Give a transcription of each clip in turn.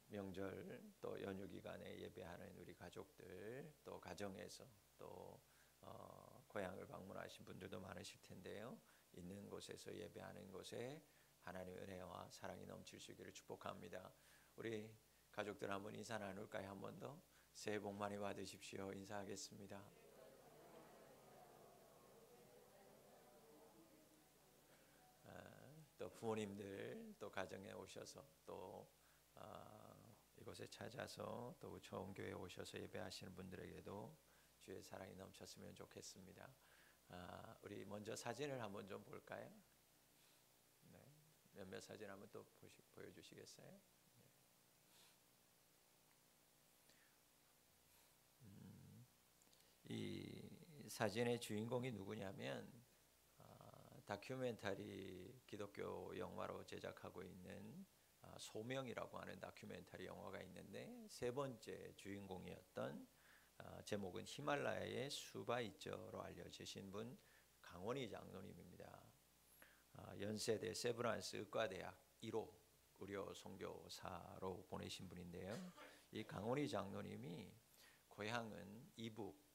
명절 또 연휴 기간에 예배하는 우리 가족들, 또 가정에서 또 고향을 방문하신 분들도 많으실 텐데요. 있는 곳에서 예배하는 곳에 하나님의 은혜와 사랑이 넘칠 수 있기를 축복합니다. 우리 가족들 한번 인사 나눌까요? 한 번 더. 새해 복 많이 받으십시오. 인사하겠습니다. 또 부모님들 또 가정에 오셔서 또 이곳에 찾아서 또 좋은 교회에 오셔서 예배하시는 분들에게도 주의 사랑이 넘쳤으면 좋겠습니다. 우리 먼저 사진을 한번 좀 볼까요? 네. 몇몇 사진 한번 또 보여주시겠어요? 이 사진의 주인공이 누구냐면 다큐멘터리 기독교 영화로 제작하고 있는 소명이라고 하는 다큐멘터리 영화가 있는데 세 번째 주인공이었던 제목은 히말라야의 수바이저로 알려지신 분 강원희 장로님입니다. 연세대 세브란스 의과대학 1호 의료 선교사로 보내신 분인데요. 이 강원희 장로님이 고향은 이북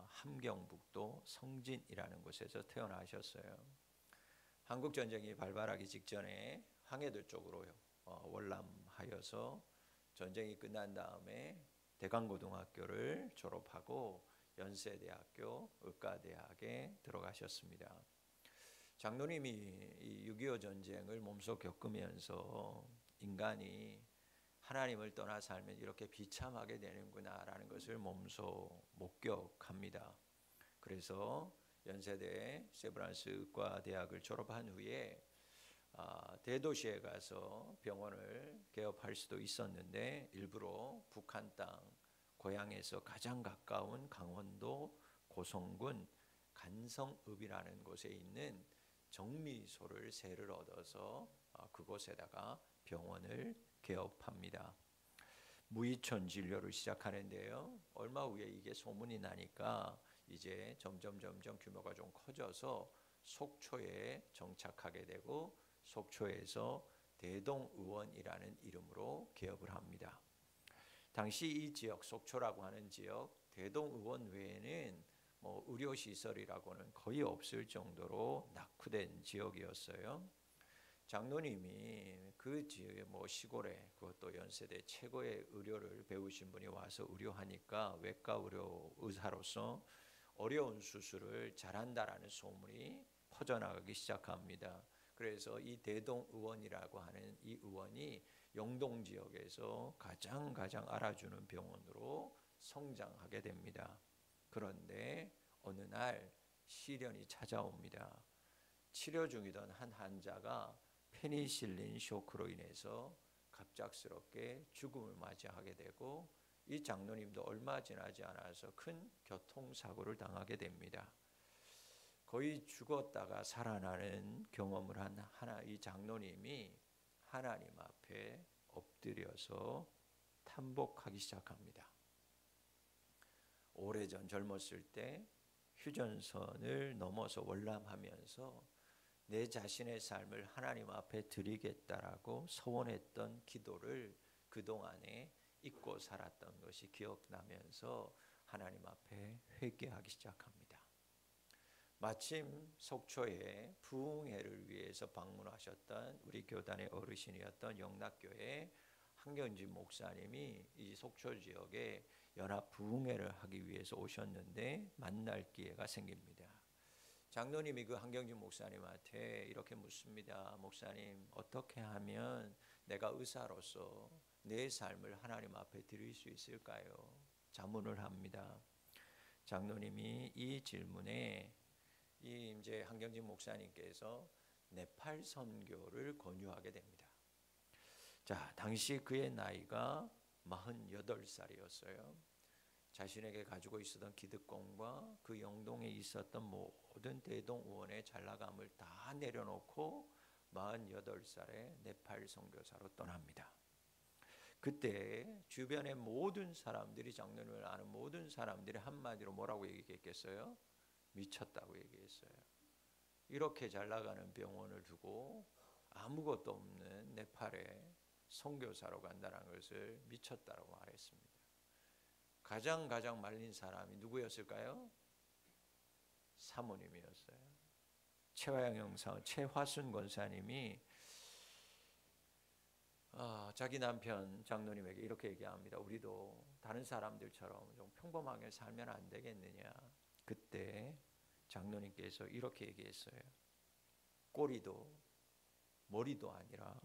함경북도 성진이라는 곳에서 태어나셨어요. 한국 전쟁이 발발하기 직전에 황해도 쪽으로 월남하여서 전쟁이 끝난 다음에 대강고등학교를 졸업하고 연세대학교 의과대학에 들어가셨습니다. 장로님이 6.25 전쟁을 몸소 겪으면서 인간이 하나님을 떠나 살면 이렇게 비참하게 되는구나라는 것을 몸소 목격합니다. 그래서 연세대 세브란스 의과대학을 졸업한 후에 대도시에 가서 병원을 개업할 수도 있었는데 일부러 북한 땅 고향에서 가장 가까운 강원도 고성군 간성읍이라는 곳에 있는 정미소를 세를 얻어서 그곳에다가 병원을 개업합니다. 무이촌 진료를 시작하는데요. 얼마 후에 이게 소문이 나니까 이제 점점 규모가 좀 커져서 속초에 정착하게 되고 속초에서 대동의원이라는 이름으로 개업을 합니다. 당시 이 지역 속초라고 하는 지역 대동의원 외에는 의료시설이라고는 거의 없을 정도로 낙후된 지역이었어요. 장로님이 그 지역의 시골에 그것도 연세대 최고의 의료를 배우신 분이 와서 의료하니까 외과 의료 의사로서 어려운 수술을 잘한다라는 소문이 퍼져나가기 시작합니다. 그래서 이 대동의원이라고 하는 이 의원이 영동 지역에서 가장 알아주는 병원으로 성장하게 됩니다. 그런데 어느 날 시련이 찾아옵니다. 치료 중이던 한 환자가 페니실린 쇼크로 인해서 갑작스럽게 죽음을 맞이하게 되고 이 장로님도 얼마 지나지 않아서 큰 교통사고를 당하게 됩니다. 거의 죽었다가 살아나는 경험을 한 이 장로님이 하나님 앞에 엎드려서 탄복하기 시작합니다. 오래전 젊었을 때 휴전선을 넘어서 월남하면서 내 자신의 삶을 하나님 앞에 드리겠다라고 서원했던 기도를 그동안에 잊고 살았던 것이 기억나면서 하나님 앞에 회개하기 시작합니다. 마침 속초에 부흥회를 위해서 방문하셨던 우리 교단의 어르신이었던 영락교회 한경진 목사님이 이 속초 지역에 연합 부흥회를 하기 위해서 오셨는데 만날 기회가 생깁니다. 장로님이 그 한경진 목사님한테 이렇게 묻습니다. 목사님, 어떻게 하면 내가 의사로서 내 삶을 하나님 앞에 드릴 수 있을까요? 자문을 합니다. 장로님이 이 질문에 이제 한경진 목사님께서 네팔 선교를 권유하게 됩니다. 자, 당시 그의 나이가 48살이었어요. 자신에게 가지고 있었던 기득권과 그 영동에 있었던 모든 대동의원의 잘나감을 다 내려놓고 48살에 네팔 선교사로 떠납니다. 그때 주변의 모든 사람들이 장로님을 아는 모든 사람들이 한마디로 뭐라고 얘기했겠어요? 미쳤다고 얘기했어요. 이렇게 잘 나가는 병원을 두고 아무것도 없는 네팔에 선교사로 간다는 것을 미쳤다고 말했습니다. 가장 말린 사람이 누구였을까요? 사모님이었어요. 최화영 형사, 최화순 권사님이 자기 남편 장로님에게 이렇게 얘기합니다. 우리도 다른 사람들처럼 좀 평범하게 살면 안 되겠느냐. 그때 장로님께서 이렇게 얘기했어요. 꼬리도 머리도 아니라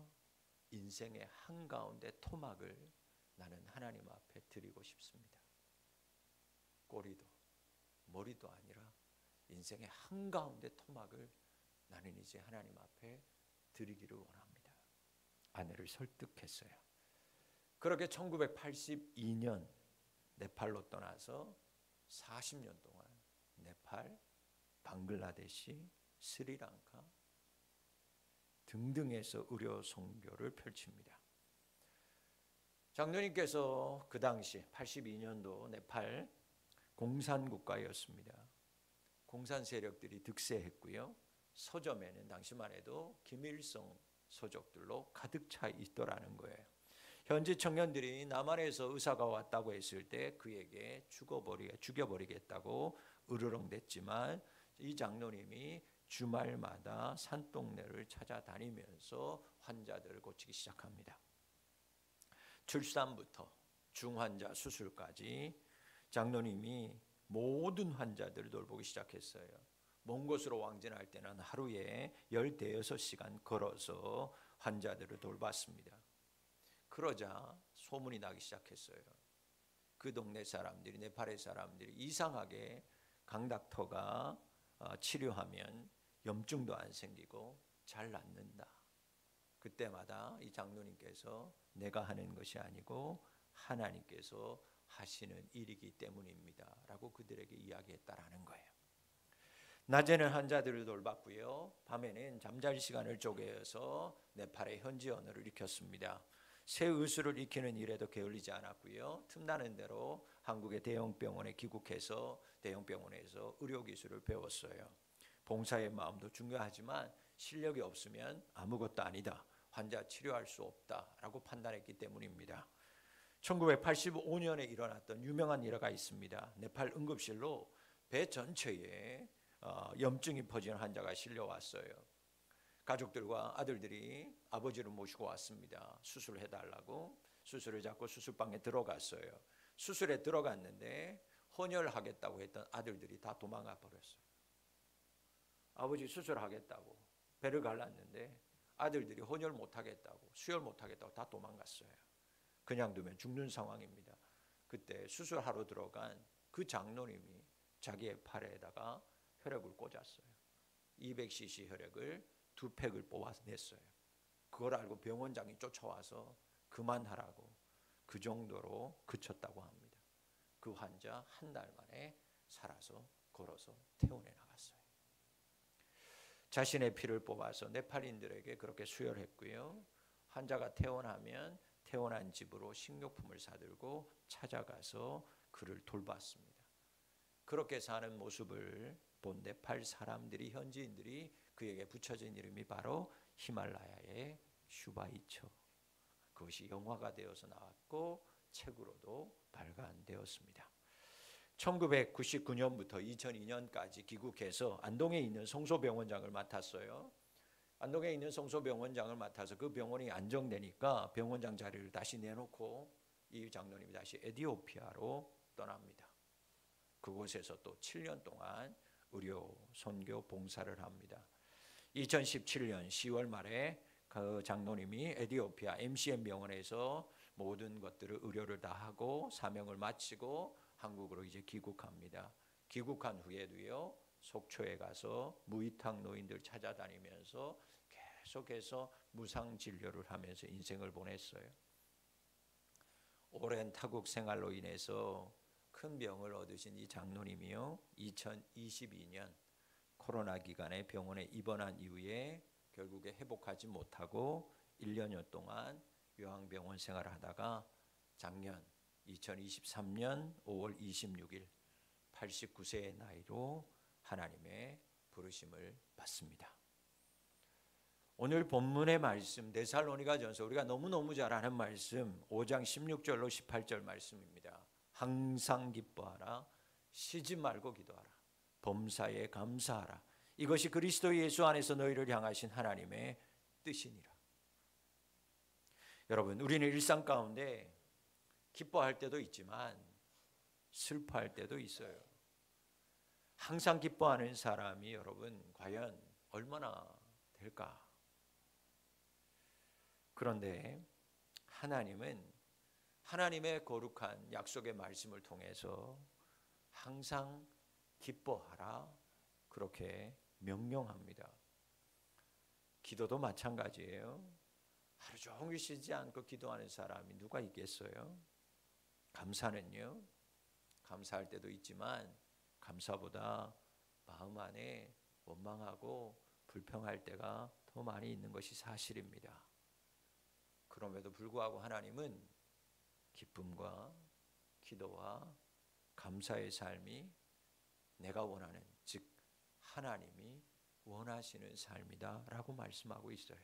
인생의 한가운데 토막을 나는 하나님 앞에 드리고 싶습니다. 꼬리도 머리도 아니라 인생의 한가운데 토막을 나는 이제 하나님 앞에 드리기를 원합니다. 아내를 설득했어요. 그렇게 1982년 네팔로 떠나서 40년 동안 네팔, 방글라데시, 스리랑카 등등에서 의료 선교를 펼칩니다. 장로님께서 그 당시 82년도 네팔 공산국가였습니다. 공산 세력들이 득세했고요. 서점에는 당시만 해도 김일성 서적들로 가득 차 있더라는 거예요. 현지 청년들이 남한에서 의사가 왔다고 했을 때 그에게 죽여버리겠다고 으르렁댔지만 이 장로님이 주말마다 산동네를 찾아다니면서 환자들을 고치기 시작합니다. 출산부터 중환자 수술까지 장로님이 모든 환자들을 돌보기 시작했어요. 먼 곳으로 왕진할 때는 하루에 15시간 걸어서 환자들을 돌봤습니다. 그러자 소문이 나기 시작했어요. 그 동네 사람들이, 네팔의 사람들이 이상하게 강 닥터가 치료하면 염증도 안 생기고 잘 낫는다. 그때마다 이 장로님께서 내가 하는 것이 아니고 하나님께서 하시는 일이기 때문입니다 라고 그들에게 이야기했다라는 거예요. 낮에는 환자들을 돌봤고요. 밤에는 잠잘 시간을 쪼개서 네팔의 현지 언어를 익혔습니다. 새 의술을 익히는 일에도 게을리지 않았고요. 틈나는 대로 한국의 대형 병원에 귀국해서 대형 병원에서 의료 기술을 배웠어요. 봉사의 마음도 중요하지만 실력이 없으면 아무것도 아니다. 환자 치료할 수 없다라고 판단했기 때문입니다. 1985년에 일어났던 유명한 일화가 있습니다. 네팔 응급실로 배 전체에 염증이 퍼지는 환자가 실려왔어요. 가족들과 아들들이 아버지를 모시고 왔습니다. 수술해달라고. 수술을 잡고 수술방에 들어갔어요. 수술에 들어갔는데 헌혈하겠다고 했던 아들들이 다 도망가 버렸어요. 아버지 수술하겠다고 배를 갈랐는데 아들들이 헌혈 못하겠다고, 수혈 못하겠다고 다 도망갔어요. 그냥 두면 죽는 상황입니다. 그때 수술하러 들어간 그 장로님이 자기의 팔에다가 혈액을 꽂았어요. 200cc 혈액을 2팩을 뽑아냈어요. 그걸 알고 병원장이 쫓아와서 그만하라고 그 정도로 그쳤다고 합니다. 그 환자 한 달 만에 살아서 걸어서 퇴원해 나갔어요. 자신의 피를 뽑아서 네팔인들에게 그렇게 수혈했고요. 환자가 퇴원하면 퇴원한 집으로 식료품을 사들고 찾아가서 그를 돌봤습니다. 그렇게 사는 모습을 본 네팔 사람들이, 현지인들이 그에게 붙여진 이름이 바로 히말라야의 슈바이처. 그것이 영화가 되어서 나왔고 책으로도 발간되었습니다. 1999년부터 2002년까지 귀국해서 안동에 있는 성소병원장을 맡았어요. 안동에 있는 성소병원장을 맡아서 그 병원이 안정되니까 병원장 자리를 다시 내놓고 이 장로님이 다시 에티오피아로 떠납니다. 그곳에서 또 7년 동안 의료 선교 봉사를 합니다. 2017년 10월 말에 그 장로님이 에티오피아 MCM 병원에서 모든 것들을 의료를 다 하고 사명을 마치고 한국으로 이제 귀국합니다. 귀국한 후에도요, 속초에 가서 무이탁 노인들 찾아다니면서 계속해서 무상 진료를 하면서 인생을 보냈어요. 오랜 타국 생활로 인해서 큰 병을 얻으신 이 장로님이요, 2022년 코로나 기간에 병원에 입원한 이후에 결국에 회복하지 못하고 1년여 동안 요양병원 생활을 하다가 작년 2023년 5월 26일 89세의 나이로 하나님의 부르심을 받습니다. 오늘 본문의 말씀 데살로니가전서 우리가 너무너무 잘 아는 말씀 5장 16절로 18절 말씀입니다. 항상 기뻐하라, 쉬지 말고 기도하라, 범사에 감사하라. 이것이 그리스도 예수 안에서 너희를 향하신 하나님의 뜻이니라. 여러분, 우리는 일상 가운데 기뻐할 때도 있지만 슬퍼할 때도 있어요. 항상 기뻐하는 사람이 여러분 과연 얼마나 될까? 그런데 하나님은 하나님의 거룩한 약속의 말씀을 통해서 항상 기뻐하라 그렇게 명령합니다. 기도도 마찬가지예요. 하루 종일 쉬지 않고 기도하는 사람이 누가 있겠어요? 감사는요, 감사할 때도 있지만 감사보다 마음 안에 원망하고 불평할 때가 더 많이 있는 것이 사실입니다. 그럼에도 불구하고 하나님은 기쁨과 기도와 감사의 삶이 내가 원하는, 즉 하나님이 원하시는 삶이다 라고 말씀하고 있어요.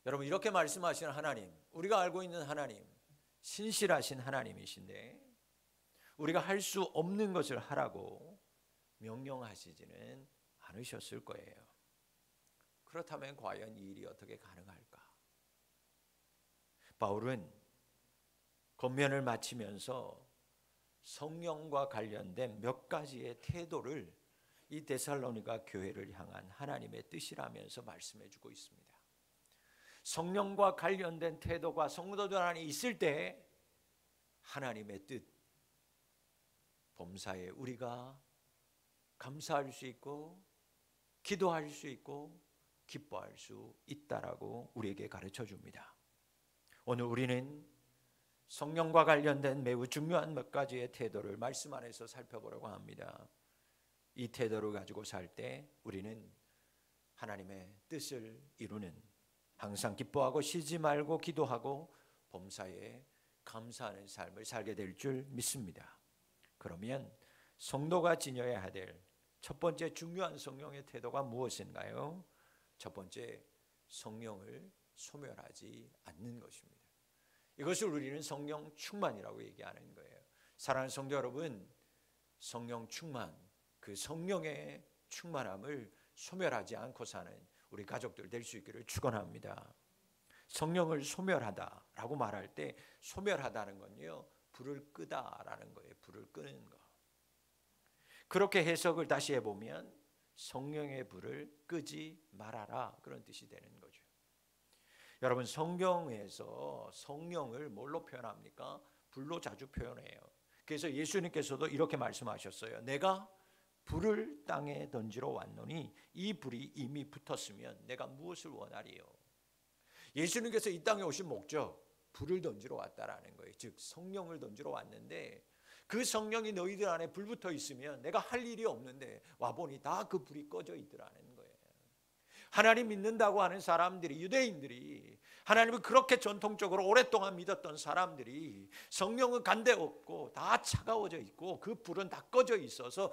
여러분, 이렇게 말씀하시는 하나님, 우리가 알고 있는 하나님, 신실하신 하나님이신데 우리가 할 수 없는 것을 하라고 명령하시지는 않으셨을 거예요. 그렇다면 과연 이 일이 어떻게 가능할까? 바울은 권면을 마치면서 성령과 관련된 몇 가지의 태도를 이 데살로니가 교회를 향한 하나님의 뜻이라면서 말씀해 주고 있습니다. 성령과 관련된 태도가 성도들 안에 있을 때 하나님의 뜻, 범사에 우리가 감사할 수 있고 기도할 수 있고 기뻐할 수 있다라고 우리에게 가르쳐 줍니다. 오늘 우리는 성령과 관련된 매우 중요한 몇 가지의 태도를 말씀 안에서 살펴보려고 합니다. 이 태도를 가지고 살 때 우리는 하나님의 뜻을 이루는, 항상 기뻐하고 쉬지 말고 기도하고 범사에 감사하는 삶을 살게 될 줄 믿습니다. 그러면 성도가 지녀야 될 첫 번째 중요한 성령의 태도가 무엇인가요? 첫 번째, 성령을 소멸하지 않는 것입니다. 이것을 우리는 성령 충만이라고 얘기하는 거예요. 사랑하는 성도 여러분, 성령 충만, 그 성령의 충만함을 소멸하지 않고 사는 우리 가족들 될 수 있기를 축원합니다. 성령을 소멸하다라고 말할 때 소멸하다는 건요, 불을 끄다라는 거예요. 불을 끄는 거. 그렇게 해석을 다시 해보면 성령의 불을 끄지 말아라, 그런 뜻이 되는 거죠. 여러분, 성경에서 성령을 뭘로 표현합니까? 불로 자주 표현해요. 그래서 예수님께서도 이렇게 말씀하셨어요. 내가 불을 땅에 던지러 왔노니 이 불이 이미 붙었으면 내가 무엇을 원하리요? 예수님께서 이 땅에 오신 목적, 불을 던지러 왔다라는 거예요. 즉 성령을 던지러 왔는데 그 성령이 너희들 안에 불붙어 있으면 내가 할 일이 없는데 와보니 다 그 불이 꺼져 있더라는 거예요. 하나님 믿는다고 하는 사람들이, 유대인들이, 하나님을 그렇게 전통적으로 오랫동안 믿었던 사람들이 성령은 간데 없고 다 차가워져 있고 그 불은 다 꺼져 있어서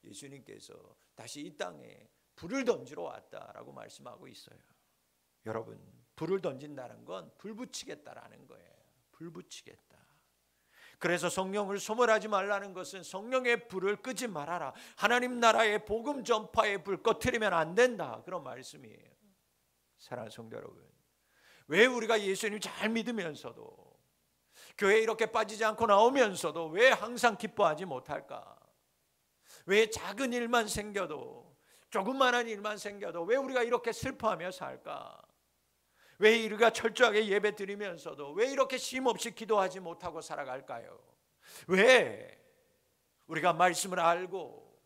예수님께서 다시 이 땅에 불을 던지러 왔다라고 말씀하고 있어요. 여러분, 불을 던진다는 건 불 붙이겠다라는 거예요. 불 붙이겠다. 그래서 성령을 소멸하지 말라는 것은 성령의 불을 끄지 말아라, 하나님 나라의 복음 전파의 불 꺼트리면 안 된다, 그런 말씀이에요. 사랑하는 성도 여러분, 왜 우리가 예수님 잘 믿으면서도 교회에 이렇게 빠지지 않고 나오면서도 왜 항상 기뻐하지 못할까? 왜 작은 일만 생겨도, 조그만한 일만 생겨도 왜 우리가 이렇게 슬퍼하며 살까? 왜 우리가 철저하게 예배 드리면서도 왜 이렇게 쉼없이 기도하지 못하고 살아갈까요? 왜 우리가 말씀을 알고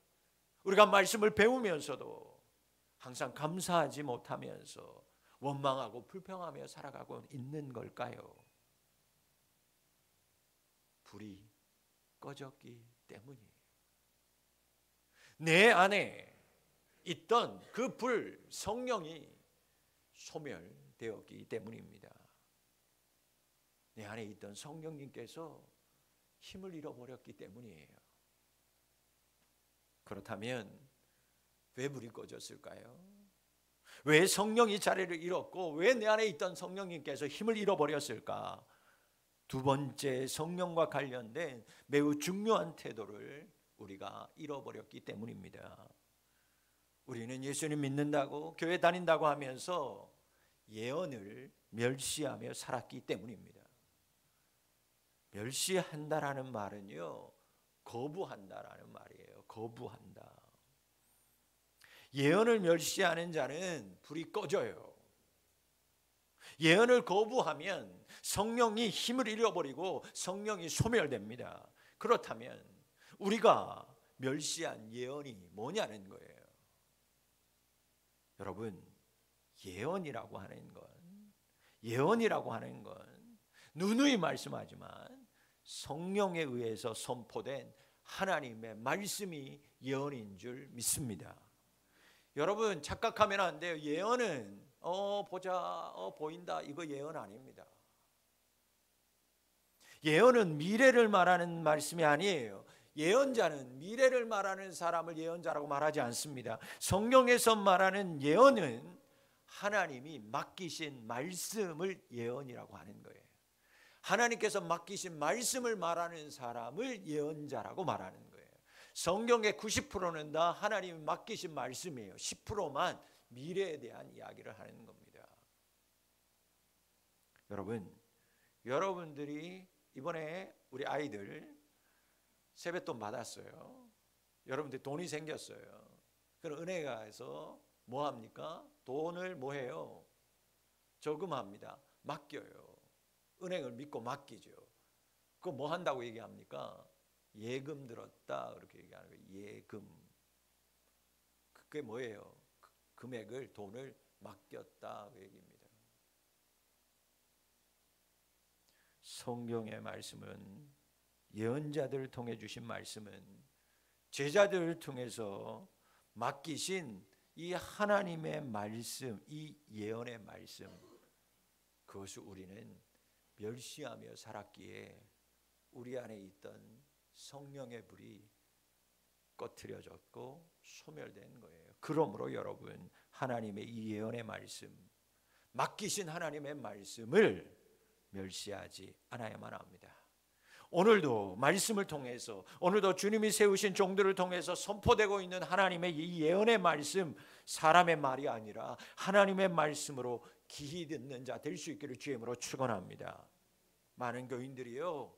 우리가 말씀을 배우면서도 항상 감사하지 못하면서 원망하고 불평하며 살아가고 있는 걸까요? 불이 꺼졌기 때문이에요. 내 안에 있던 그 불, 성령이 소멸되었기 때문입니다. 내 안에 있던 성령님께서 힘을 잃어버렸기 때문이에요. 그렇다면 왜 불이 꺼졌을까요? 왜 성령이 자리를 잃었고 왜 내 안에 있던 성령님께서 힘을 잃어버렸을까? 두 번째, 성령과 관련된 매우 중요한 태도를 우리가 잃어버렸기 때문입니다. 우리는 예수님 믿는다고 교회 다닌다고 하면서 예언을 멸시하며 살았기 때문입니다. 멸시한다라는 말은요, 거부한다라는 말이에요. 거부한다. 예언을 멸시하는 자는 불이 꺼져요. 예언을 거부하면 성령이 힘을 잃어버리고 성령이 소멸됩니다. 그렇다면 우리가 멸시한 예언이 뭐냐는 거예요. 여러분, 예언이라고 하는 건 누누이 말씀하지만 성령에 의해서 선포된 하나님의 말씀이 예언인 줄 믿습니다. 여러분, 착각하면 안 돼요. 예언은 보자, 보인다, 이거 예언 아닙니다. 예언은 미래를 말하는 말씀이 아니에요. 예언자는 미래를 말하는 사람을 예언자라고 말하지 않습니다. 성경에서 말하는 예언은 하나님이 맡기신 말씀을 예언이라고 하는 거예요. 하나님께서 맡기신 말씀을 말하는 사람을 예언자라고 말하는 거예요. 성경의 90%는 다 하나님이 맡기신 말씀이에요. 10%만 미래에 대한 이야기를 하는 겁니다. 여러분들이 이번에 우리 아이들 세뱃돈 받았어요. 여러분들 돈이 생겼어요. 그럼 은행에 가서 뭐 합니까? 돈을 뭐 해요? 저금합니다. 맡겨요. 은행을 믿고 맡기죠. 그거 뭐 한다고 얘기합니까? 예금 들었다 그렇게 얘기하는 거예요. 예금. 그게 뭐예요? 금액을, 돈을 맡겼다 그 얘기입니다. 성경의 말씀은, 예언자들을 통해 주신 말씀은 제자들을 통해서 맡기신 이 하나님의 말씀, 이 예언의 말씀, 그것을 우리는 멸시하며 살았기에 우리 안에 있던 성령의 불이 꺼트려졌고 소멸된 거예요. 그러므로 여러분, 하나님의 이 예언의 말씀, 맡기신 하나님의 말씀을 멸시하지 않아야만 합니다. 오늘도 말씀을 통해서, 오늘도 주님이 세우신 종들을 통해서 선포되고 있는 하나님의 이 예언의 말씀, 사람의 말이 아니라 하나님의 말씀으로 귀히 듣는 자 될 수 있기를 주의 이름으로 축원합니다. 많은 교인들이요,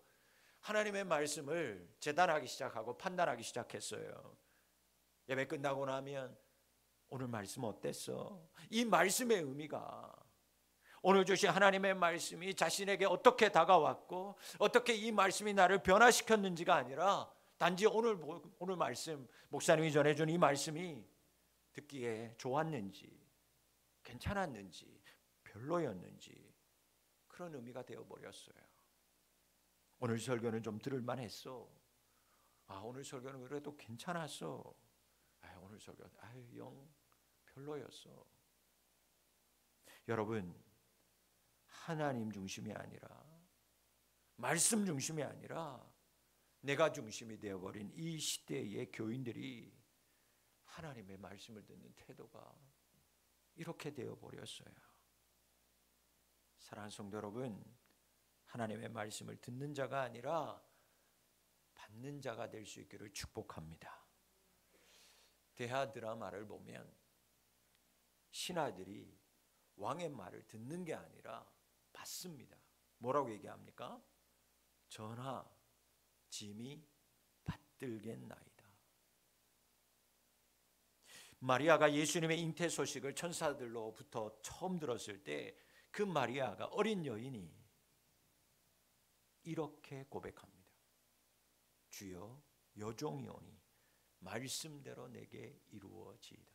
하나님의 말씀을 재단하기 시작하고 판단하기 시작했어요. 예배 끝나고 나면 오늘 말씀 어땠어? 이 말씀의 의미가 오늘 주신 하나님의 말씀이 자신에게 어떻게 다가왔고 어떻게 이 말씀이 나를 변화시켰는지가 아니라 단지 오늘 말씀, 목사님이 전해준 이 말씀이 듣기에 좋았는지 괜찮았는지 별로였는지 그런 의미가 되어버렸어요. 오늘 설교는 좀 들을만 했어. 오늘 설교는 그래도 괜찮았어. 오늘 설교 영 별로였어. 여러분, 하나님 중심이 아니라, 말씀 중심이 아니라 내가 중심이 되어버린 이 시대의 교인들이 하나님의 말씀을 듣는 태도가 이렇게 되어버렸어요. 사랑하는 성도 여러분, 하나님의 말씀을 듣는 자가 아니라 받는 자가 될 수 있기를 축복합니다. 대하 드라마를 보면 신하들이 왕의 말을 듣는 게 아니라 받습니다. 뭐라고 얘기합니까? 전하, 짐이 받들겠나이다. 마리아가 예수님의 잉태 소식을 천사들로부터 처음 들었을 때 그 마리아가, 어린 여인이 이렇게 고백합니다. 주여, 여종이오니 말씀대로 내게 이루어지이다.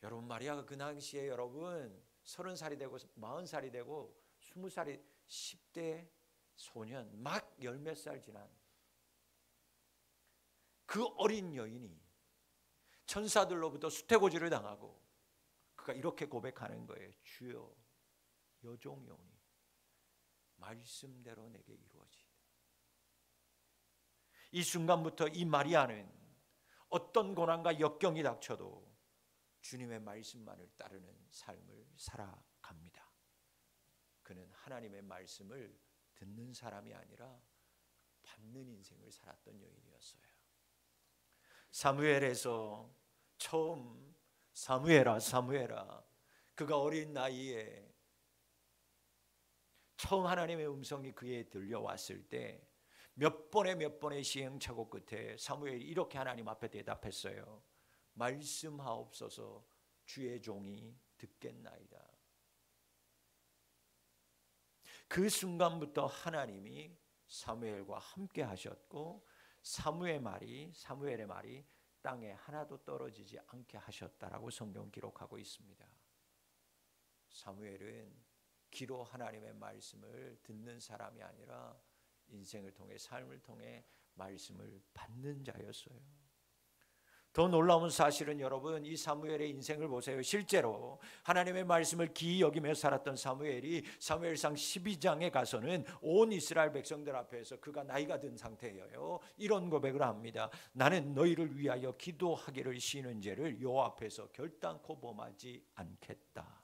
여러분, 마리아가 그 당시에 여러분 30살이 되고 40살이 되고 20살이 10대 소년, 막 열 몇 살 지난 그 어린 여인이 천사들로부터 수태고지를 당하고 그가 이렇게 고백하는 거예요. 주여, 여종이오니 말씀대로 내게 이루어지이다. 이 순간부터 이 마리아는 어떤 고난과 역경이 닥쳐도 주님의 말씀만을 따르는 삶을 살아갑니다. 그는 하나님의 말씀을 듣는 사람이 아니라 받는 인생을 살았던 여인이었어요. 사무엘에서 처음 사무엘아 사무엘아, 그가 어린 나이에 처음 하나님의 음성이 그에 들려왔을 때 몇 번의 시행착오 끝에 사무엘이 이렇게 하나님 앞에 대답했어요. 말씀하옵소서, 주의 종이 듣겠나이다. 그 순간부터 하나님이 사무엘과 함께 하셨고 사무엘의 말이 땅에 하나도 떨어지지 않게 하셨다라고 성경 기록하고 있습니다. 사무엘은 귀로 하나님의 말씀을 듣는 사람이 아니라 인생을 통해, 삶을 통해 말씀을 받는 자였어요. 더 놀라운 사실은 여러분, 이 사무엘의 인생을 보세요. 실제로 하나님의 말씀을 귀히 여기며 살았던 사무엘이 사무엘상 12장에 가서는 온 이스라엘 백성들 앞에서 그가 나이가 든 상태예요. 이런 고백을 합니다. 나는 너희를 위하여 기도하기를 쉬는 죄를 여호와 앞에서 결단코 범하지 않겠다.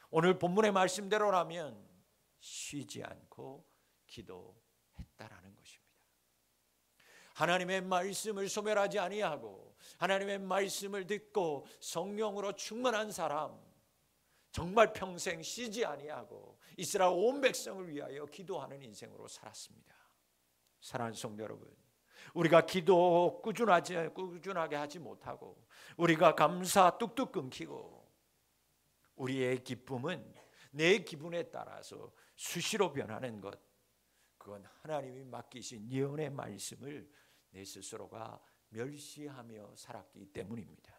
오늘 본문의 말씀대로라면 쉬지 않고 기도했다라는 것입니다. 하나님의 말씀을 소멸하지 아니하고 하나님의 말씀을 듣고 성령으로 충만한 사람, 정말 평생 쉬지 아니하고 이스라엘 온 백성을 위하여 기도하는 인생으로 살았습니다. 사랑하는 성도 여러분, 우리가 기도 꾸준하게 하지 못하고 우리가 감사 뚝뚝 끊기고 우리의 기쁨은 내 기분에 따라서 수시로 변하는 것, 그건 하나님이 맡기신 예언의 말씀을 내 스스로가 멸시하며 살았기 때문입니다.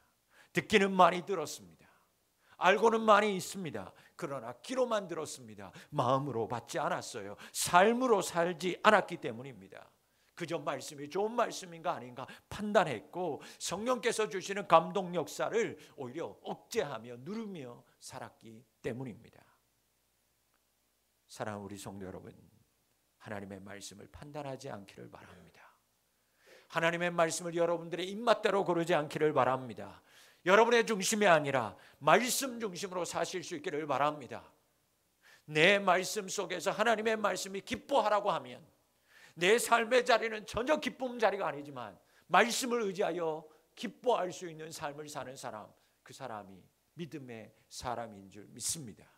듣기는 많이 들었습니다. 알고는 많이 있습니다. 그러나 귀로만 들었습니다. 마음으로 받지 않았어요. 삶으로 살지 않았기 때문입니다. 그저 말씀이 좋은 말씀인가 아닌가 판단했고 성령께서 주시는 감동 역사를 오히려 억제하며 누르며 살았기 때문입니다. 사랑하는 우리 성도 여러분, 하나님의 말씀을 판단하지 않기를 바랍니다. 하나님의 말씀을 여러분들의 입맛대로 고르지 않기를 바랍니다. 여러분의 중심이 아니라 말씀 중심으로 사실 수 있기를 바랍니다. 내 말씀 속에서 하나님의 말씀이 기뻐하라고 하면 내 삶의 자리는 전혀 기쁨 자리가 아니지만 말씀을 의지하여 기뻐할 수 있는 삶을 사는 사람, 그 사람이 믿음의 사람인 줄 믿습니다.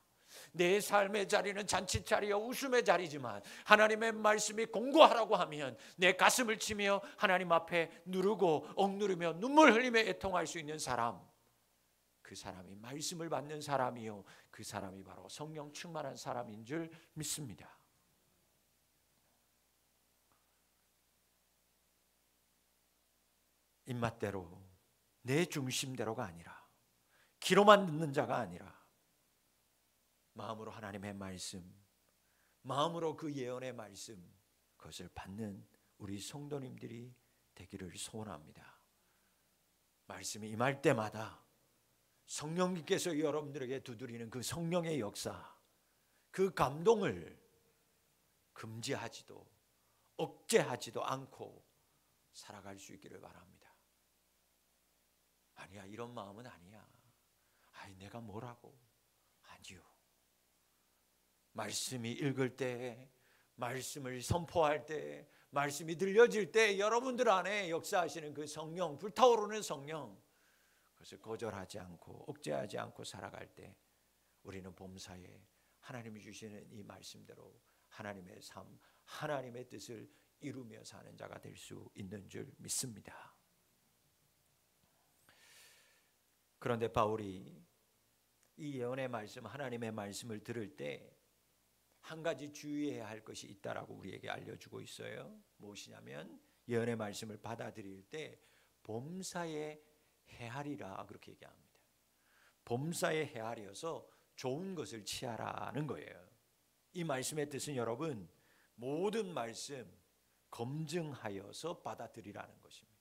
내 삶의 자리는 잔치자리여 웃음의 자리지만 하나님의 말씀이 공고하라고 하면 내 가슴을 치며 하나님 앞에 누르고 억누르며 눈물 흘리며 애통할 수 있는 사람, 그 사람이 말씀을 받는 사람이요, 그 사람이 바로 성령 충만한 사람인 줄 믿습니다. 입맛대로 내 중심대로가 아니라 귀로만 듣는 자가 아니라 마음으로 하나님의 말씀, 마음으로 그 예언의 말씀, 그것을 받는 우리 성도님들이 되기를 소원합니다. 말씀이 임할 때마다 성령님께서 여러분들에게 두드리는 그 성령의 역사, 그 감동을 금지하지도 억제하지도 않고 살아갈 수 있기를 바랍니다. 아니야, 이런 마음은 아니야. 아이, 내가 뭐라고? 아니요. 말씀이 읽을 때, 말씀을 선포할 때, 말씀이 들려질 때 여러분들 안에 역사하시는 그 성령, 불타오르는 성령, 그것을 거절하지 않고 억제하지 않고 살아갈 때 우리는 범사에 하나님이 주시는 이 말씀대로 하나님의 삶, 하나님의 뜻을 이루며 사는 자가 될 수 있는 줄 믿습니다. 그런데 바울이 이 예언의 말씀, 하나님의 말씀을 들을 때 한 가지 주의해야 할 것이 있다라고 우리에게 알려주고 있어요. 무엇이냐면 예언의 말씀을 받아들일 때 범사에 헤아리라, 그렇게 얘기합니다. 범사에 헤아려서 좋은 것을 취하라는 거예요. 이 말씀의 뜻은 여러분, 모든 말씀 검증하여서 받아들이라는 것입니다.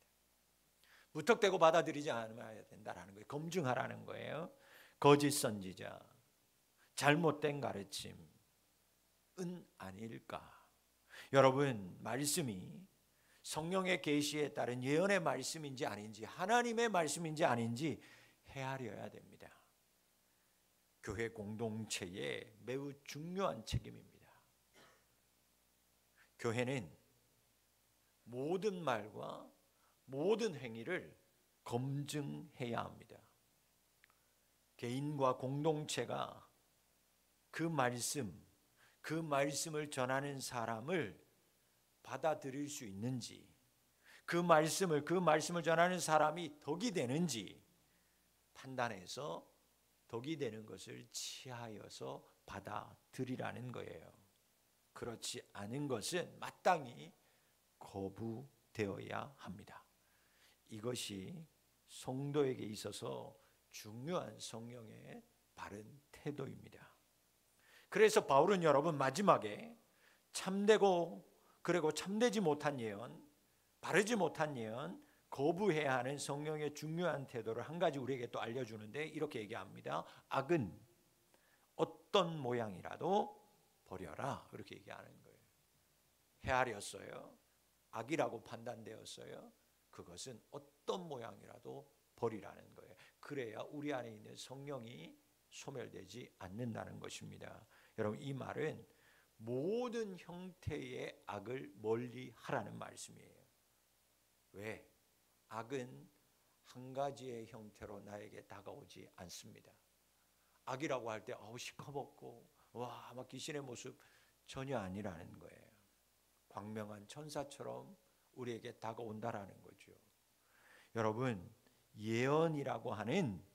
무턱대고 받아들이지 않아야 된다라는 거예요. 검증하라는 거예요. 거짓 선지자, 잘못된 가르침 은 아닐까? 여러분, 말씀이 성령의 계시에 따른 예언의 말씀인지 아닌지, 하나님의 말씀인지 아닌지 헤아려야 됩니다. 교회 공동체의 매우 중요한 책임입니다. 교회는 모든 말과 모든 행위를 검증해야 합니다. 개인과 공동체가 그 말씀을 전하는 사람을 받아들일 수 있는지, 그 말씀을 전하는 사람이 덕이 되는지 판단해서 덕이 되는 것을 취하여서 받아들이라는 거예요. 그렇지 않은 것은 마땅히 거부되어야 합니다. 이것이 성도에게 있어서 중요한 성령의 바른 태도입니다. 그래서 바울은 여러분 마지막에 참되고 그리고 참되지 못한 예언, 바르지 못한 예언, 거부해야 하는 성령의 중요한 태도를 한 가지 우리에게 또 알려주는데 이렇게 얘기합니다. 악은 어떤 모양이라도 버려라. 그렇게 얘기하는 거예요. 헤아렸어요. 악이라고 판단되었어요. 그것은 어떤 모양이라도 버리라는 거예요. 그래야 우리 안에 있는 성령이 소멸되지 않는다는 것입니다. 여러분, 이 말은 모든 형태의 악을 멀리 하라는 말씀이에요. 왜? 악은 한 가지의 형태로 나에게 다가오지 않습니다. 악이라고 할 때 시커멓고 막 귀신의 모습 전혀 아니라는 거예요. 광명한 천사처럼 우리에게 다가온다라는 거죠. 여러분, 예언이라고 하는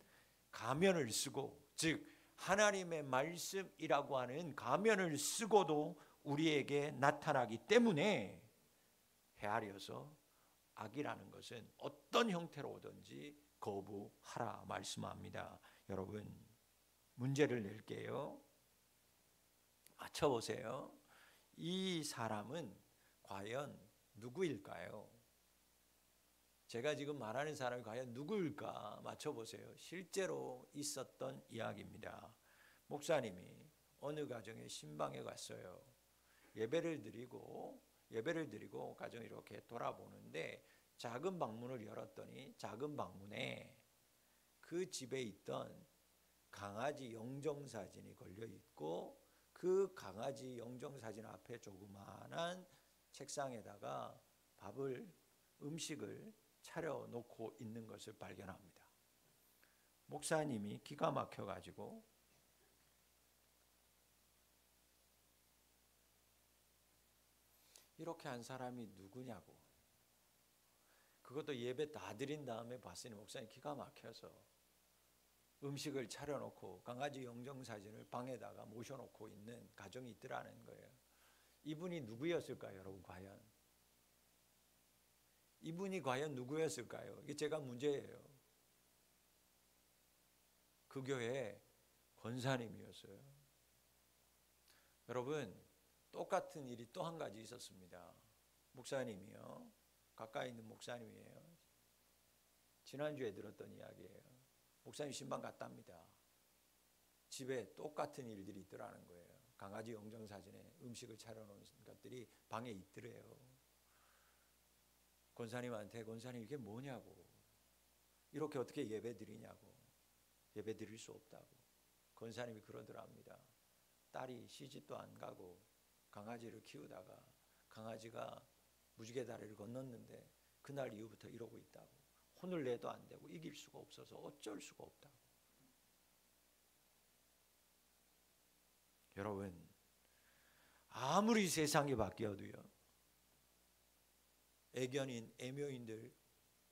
가면을 쓰고, 즉 하나님의 말씀이라고 하는 가면을 쓰고도 우리에게 나타나기 때문에 헤아려서 악이라는 것은 어떤 형태로 오든지 거부하라 말씀합니다. 여러분, 문제를 낼게요. 맞춰보세요. 이 사람은 과연 누구일까요? 제가 지금 말하는 사람이 과연 누구일까 맞춰보세요. 실제로 있었던 이야기입니다. 목사님이 어느 가정에 신방에 갔어요. 예배를 드리고 가정을 이렇게 돌아보는데 작은 방문을 열었더니 작은 방문에 그 집에 있던 강아지 영정사진이 걸려 있고, 그 강아지 영정사진 앞에 조그마한 책상에다가 음식을 차려놓고 있는 것을 발견합니다. 목사님이 기가 막혀가지고 이렇게 한 사람이 누구냐고, 그것도 예배 다 드린 다음에 봤으니 목사님 기가 막혀서 음식을 차려놓고 강아지 영정사진을 방에다가 모셔놓고 있는 가정이 있더라는 거예요. 이분이 누구였을까요, 여러분? 이분이 과연 누구였을까요? 이게 제가 문제예요. 그 교회 권사님이었어요. 여러분, 똑같은 일이 또 한 가지 있었습니다. 목사님이요, 가까이 있는 목사님이에요. 지난주에 들었던 이야기예요. 목사님 신방 갔답니다. 집에 똑같은 일들이 있더라는 거예요. 강아지 영정사진에 음식을 차려놓은 것들이 방에 있더래요. 권사님한테 권사님 이게 뭐냐고, 이렇게 어떻게 예배 드리냐고, 예배 드릴 수 없다고. 권사님이 그러더랍니다. 딸이 시집도 안 가고 강아지를 키우다가 강아지가 무지개 다리를 건넜는데 그날 이후부터 이러고 있다고. 혼을 내도 안 되고 이길 수가 없어서 어쩔 수가 없다고. 여러분, 아무리 세상이 바뀌어도요, 애견인, 애묘인들,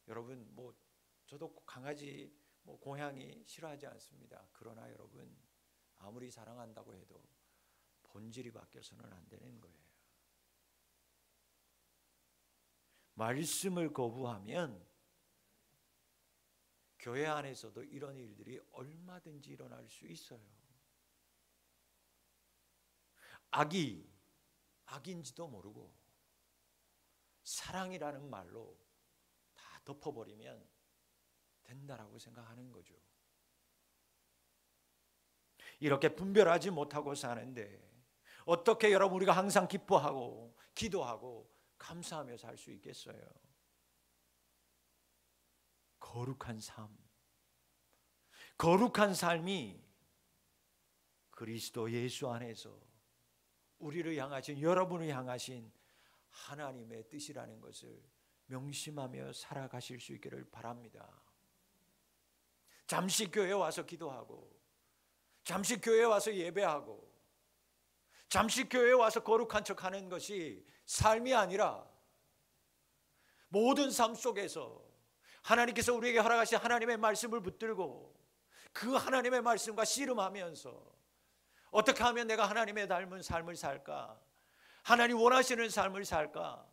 여러분, 저도 강아지, 고양이 싫어하지 않습니다. 그러나 여러분, 아무리 사랑한다고 해도 본질이 바뀌어서는 안 되는 거예요. 말씀을 거부하면 교회 안에서도 이런 일들이 얼마든지 일어날 수 있어요. 악인지도 모르고 사랑이라는 말로 다 덮어버리면 된다라고 생각하는 거죠. 이렇게 분별하지 못하고 사는데 어떻게 여러분 우리가 항상 기뻐하고 기도하고 감사하며 살 수 있겠어요? 거룩한 삶, 거룩한 삶이 그리스도 예수 안에서 우리를 향하신, 여러분을 향하신 하나님의 뜻이라는 것을 명심하며 살아가실 수 있기를 바랍니다. 잠시 교회에 와서 기도하고, 잠시 교회에 와서 예배하고, 잠시 교회에 와서 거룩한 척하는 것이 삶이 아니라 모든 삶 속에서 하나님께서 우리에게 허락하신 하나님의 말씀을 붙들고 그 하나님의 말씀과 씨름하면서 어떻게 하면 내가 하나님의 닮은 삶을 살까? 하나님 원하시는 삶을 살까?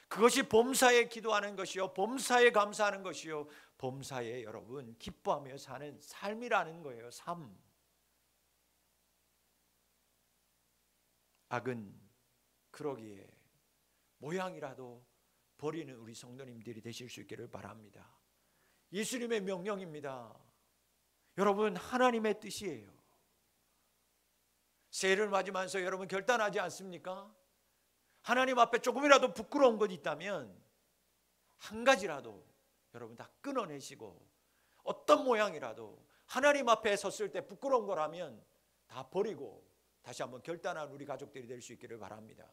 그것이 범사에 기도하는 것이요, 범사에 감사하는 것이요, 범사에 여러분 기뻐하며 사는 삶이라는 거예요. 삶. 악은 그러기에 모양이라도 버리는 우리 성도님들이 되실 수 있기를 바랍니다. 예수님의 명령입니다. 여러분, 하나님의 뜻이에요. 새해를 맞으면서 여러분 결단하지 않습니까? 하나님 앞에 조금이라도 부끄러운 것 있다면 한 가지라도 여러분 다 끊어내시고, 어떤 모양이라도 하나님 앞에 섰을 때 부끄러운 거라면 다 버리고 다시 한번 결단한 우리 가족들이 될 수 있기를 바랍니다.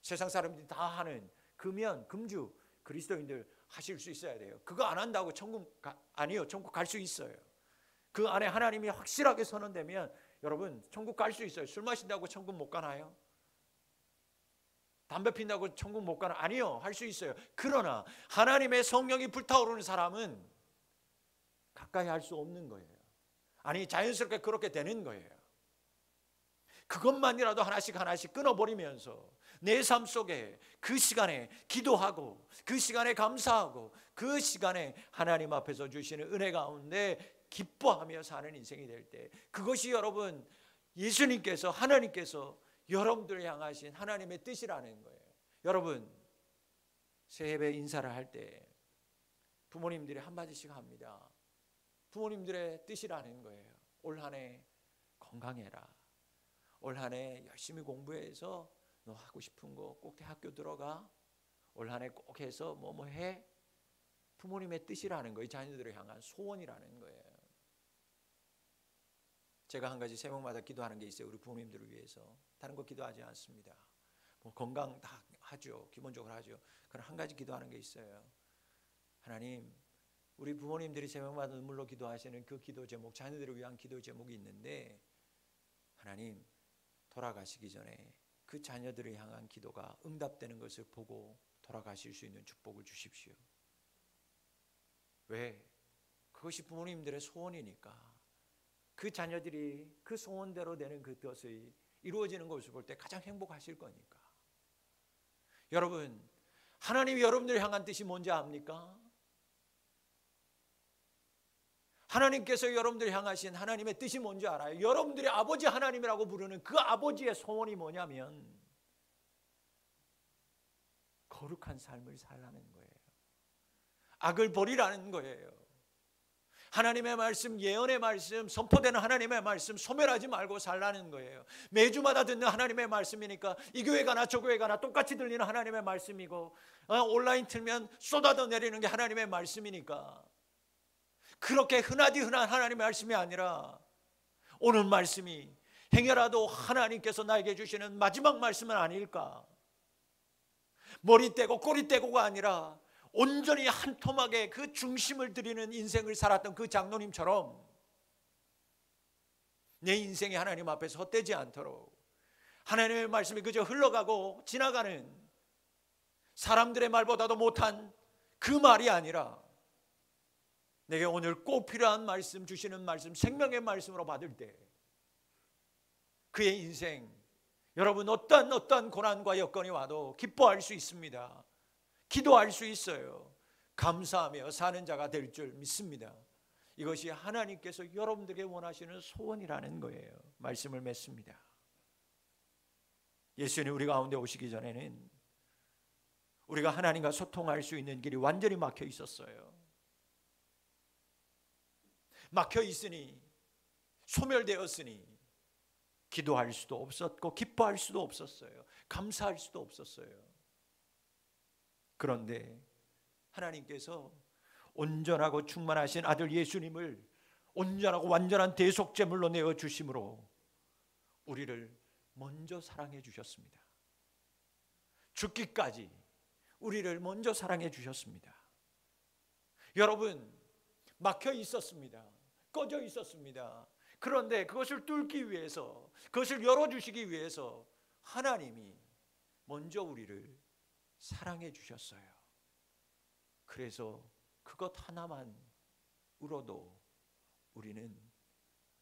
세상 사람들이 다 하는 금연, 금주 그리스도인들 하실 수 있어야 돼요. 그거 안 한다고 천국 아니요, 천국 갈 수 있어요. 그 안에 하나님이 확실하게 선언되면 여러분 천국 갈 수 있어요. 술 마신다고 천국 못 가나요? 담배 핀다고 천국 못 가나? 아니요, 할 수 있어요. 그러나 하나님의 성령이 불타오르는 사람은 가까이 할 수 없는 거예요. 아니, 자연스럽게 그렇게 되는 거예요. 그것만이라도 하나씩 하나씩 끊어버리면서 내 삶 속에 그 시간에 기도하고, 그 시간에 감사하고, 그 시간에 하나님 앞에서 주시는 은혜 가운데 기뻐하며 사는 인생이 될 때, 그것이 여러분 예수님께서, 하나님께서 여러분들을 향하신 하나님의 뜻이라는 거예요. 여러분, 새해 인사를 할 때 부모님들이 한마디씩 합니다. 부모님들의 뜻이라는 거예요. 올 한 해 건강해라. 올 한 해 열심히 공부해서 너 하고 싶은 거 꼭 대학교 들어가. 올 한 해 꼭 해서 뭐 해. 부모님의 뜻이라는 거예요. 자녀들을 향한 소원이라는 거예요. 제가 한 가지 새벽마다 기도하는 게 있어요. 우리 부모님들을 위해서. 다른 거 기도하지 않습니다. 뭐 건강 다 하죠. 기본적으로 하죠. 그러나 한 가지 기도하는 게 있어요. 하나님, 우리 부모님들이 새벽마다 눈물로 기도하시는 그 기도 제목, 자녀들을 위한 기도 제목이 있는데, 하나님, 돌아가시기 전에 그 자녀들을 향한 기도가 응답되는 것을 보고 돌아가실 수 있는 축복을 주십시오. 왜? 그것이 부모님들의 소원이니까. 그 자녀들이 그 소원대로 되는 그 뜻이 이루어지는 것을 볼 때 가장 행복하실 거니까. 여러분, 하나님이 여러분들을 향한 뜻이 뭔지 압니까? 하나님께서 여러분들을 향하신 하나님의 뜻이 뭔지 알아요? 여러분들이 아버지 하나님이라고 부르는 그 아버지의 소원이 뭐냐면 거룩한 삶을 살라는 거예요. 악을 버리라는 거예요. 하나님의 말씀, 예언의 말씀, 선포되는 하나님의 말씀 소멸하지 말고 살라는 거예요. 매주마다 듣는 하나님의 말씀이니까 이 교회 가나 저 교회 가나 똑같이 들리는 하나님의 말씀이고, 온라인 틀면 쏟아져 내리는 게 하나님의 말씀이니까, 그렇게 흔하디 흔한 하나님의 말씀이 아니라 오늘 말씀이 행여라도 하나님께서 나에게 주시는 마지막 말씀은 아닐까. 머리 떼고 꼬리 떼고가 아니라 온전히 한 토막에 그 중심을 들이는 인생을 살았던 그 장로님처럼 내 인생이 하나님 앞에서 헛되지 않도록, 하나님의 말씀이 그저 흘러가고 지나가는 사람들의 말보다도 못한 그 말이 아니라 내게 오늘 꼭 필요한 말씀 주시는 말씀, 생명의 말씀으로 받을 때 그의 인생, 여러분 어떠한 고난과 여건이 와도 기뻐할 수 있습니다. 기도할 수 있어요. 감사하며 사는 자가 될 줄 믿습니다. 이것이 하나님께서 여러분들에게 원하시는 소원이라는 거예요. 말씀을 맺습니다. 예수님 우리 가운데 오시기 전에는 우리가 하나님과 소통할 수 있는 길이 완전히 막혀 있었어요. 막혀 있으니, 소멸되었으니 기도할 수도 없었고 기뻐할 수도 없었어요. 감사할 수도 없었어요. 그런데 하나님께서 온전하고 충만하신 아들 예수님을 온전하고 완전한 대속제물로 내어주심으로 우리를 먼저 사랑해 주셨습니다. 죽기까지 우리를 먼저 사랑해 주셨습니다. 여러분, 막혀 있었습니다. 꺼져 있었습니다. 그런데 그것을 뚫기 위해서, 그것을 열어주시기 위해서 하나님이 먼저 우리를 사랑해 주셨어요. 그래서 그것 하나만으로도 우리는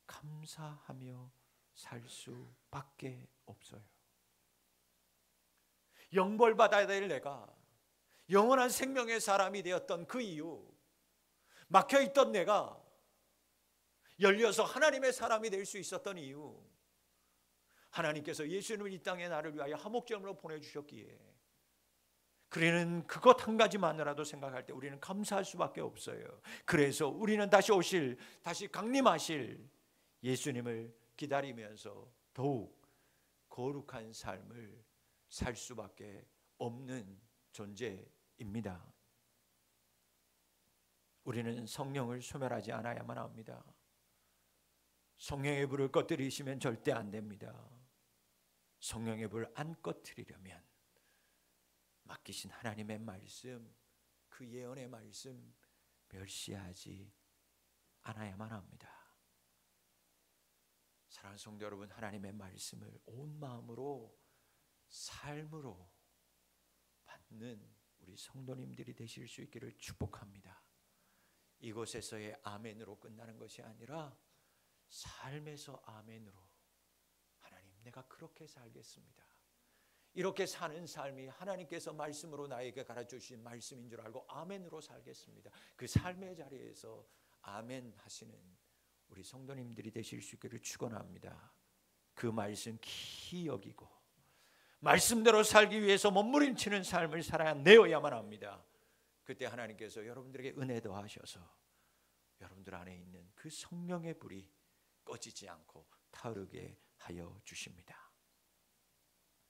감사하며 살 수밖에 없어요. 영벌받아야 될 내가 영원한 생명의 사람이 되었던 그 이유, 막혀있던 내가 열려서 하나님의 사람이 될 수 있었던 이유, 하나님께서 예수님을 이 땅에 나를 위하여 화목제물로 보내주셨기에, 그러는 그것 한 가지만이라도 생각할 때 우리는 감사할 수밖에 없어요. 그래서 우리는 다시 강림하실 예수님을 기다리면서 더욱 거룩한 삶을 살 수밖에 없는 존재입니다. 우리는 성령을 소멸하지 않아야만 합니다. 성령의 불을 꺼뜨리시면 절대 안 됩니다. 성령의 불을 안 꺼뜨리려면 맡기신 하나님의 말씀, 그 예언의 말씀 멸시하지 않아야만 합니다. 사랑하는 성도 여러분, 하나님의 말씀을 온 마음으로 삶으로 받는 우리 성도님들이 되실 수 있기를 축복합니다. 이곳에서의 아멘으로 끝나는 것이 아니라 삶에서 아멘으로, 하나님 내가 그렇게 살겠습니다. 이렇게 사는 삶이 하나님께서 말씀으로 나에게 가르쳐주신 말씀인 줄 알고 아멘으로 살겠습니다. 그 삶의 자리에서 아멘 하시는 우리 성도님들이 되실 수 있기를 축원합니다. 그 말씀 깊이 여기고 말씀대로 살기 위해서 몸부림치는 삶을 살아내어야만 합니다. 그때 하나님께서 여러분들에게 은혜 더하셔서 여러분들 안에 있는 그 성령의 불이 꺼지지 않고 타오르게 하여 주십니다.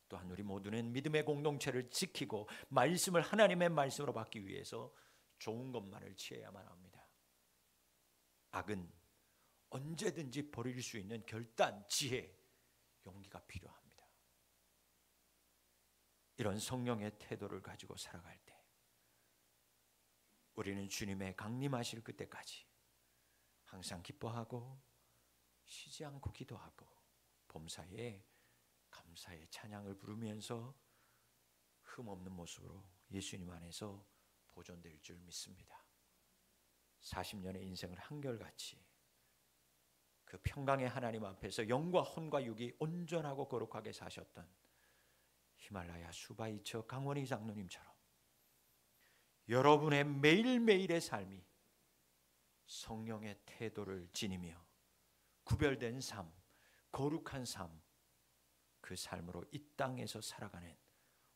또한 우리 모두는 믿음의 공동체를 지키고 말씀을 하나님의 말씀으로 받기 위해서 좋은 것만을 취해야만 합니다. 악은 언제든지 버릴 수 있는 결단, 지혜, 용기가 필요합니다. 이런 성령의 태도를 가지고 살아갈 때 우리는 주님의 강림하실 그때까지 항상 기뻐하고 쉬지 않고 기도하고 범사에 감사의 찬양을 부르면서 흠없는 모습으로 예수님 안에서 보존될 줄 믿습니다. 40년의 인생을 한결같이 그 평강의 하나님 앞에서 영과 혼과 육이 온전하고 거룩하게 사셨던 히말라야 수바이처 강원희 장로님처럼 여러분의 매일매일의 삶이 성령의 태도를 지니며 구별된 삶, 거룩한 삶, 그 삶으로 이 땅에서 살아가는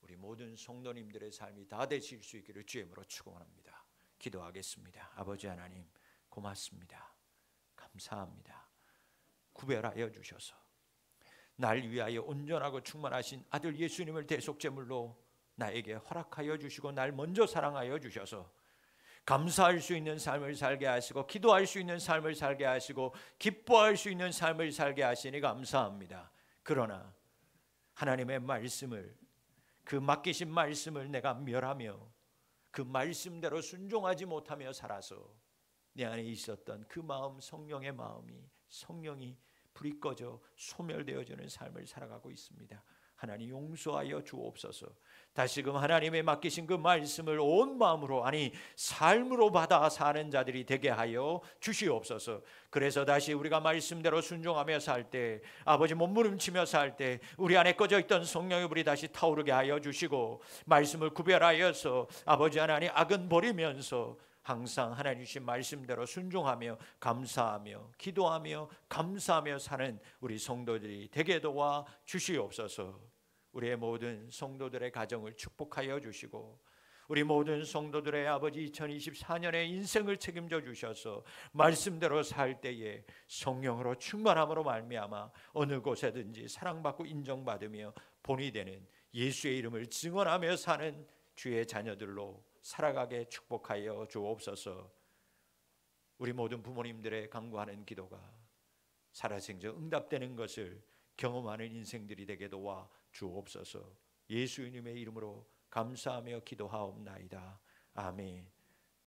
우리 모든 성도님들의 삶이 다 되실 수 있기를 주의 이름으로 축원합니다. 기도하겠습니다. 아버지 하나님 고맙습니다. 감사합니다. 구별하여 주셔서 날 위하여 온전하고 충만하신 아들 예수님을 대속제물로 나에게 허락하여 주시고 날 먼저 사랑하여 주셔서 감사할 수 있는 삶을 살게 하시고 기도할 수 있는 삶을 살게 하시고 기뻐할 수 있는 삶을 살게 하시니 감사합니다. 그러나 하나님의 말씀을, 그 맡기신 말씀을 내가 멸하며 그 말씀대로 순종하지 못하며 살아서 내 안에 있었던 그 마음, 성령의 마음이, 성령이 불이 꺼져 소멸되어지는 삶을 살아가고 있습니다. 하나님 용서하여 주옵소서. 다시금 하나님의 맡기신 그 말씀을 온 마음으로, 아니 삶으로 받아 사는 자들이 되게 하여 주시옵소서. 그래서 다시 우리가 말씀대로 순종하며 살 때, 아버지 몸부림치며 살 때 우리 안에 꺼져 있던 성령의 불이 다시 타오르게 하여 주시고, 말씀을 구별하여서 아버지 하나님 악은 버리면서 항상 하나님 주신 말씀대로 순종하며 감사하며 기도하며 감사하며 사는 우리 성도들이 되게 도와 주시옵소서. 우리의 모든 성도들의 가정을 축복하여 주시고 우리 모든 성도들의 아버지 2024년의 인생을 책임져 주셔서 말씀대로 살 때에 성령으로 충만함으로 말미암아 어느 곳에든지 사랑받고 인정받으며 본이 되는 예수의 이름을 증언하며 사는 주의 자녀들로 살아가게 축복하여 주옵소서. 우리 모든 부모님들의 간구하는 기도가 살아생전 응답되는 것을 경험하는 인생들이 되게 도와 주옵소서. 예수님의 이름으로 감사하며 기도하옵나이다. 아멘.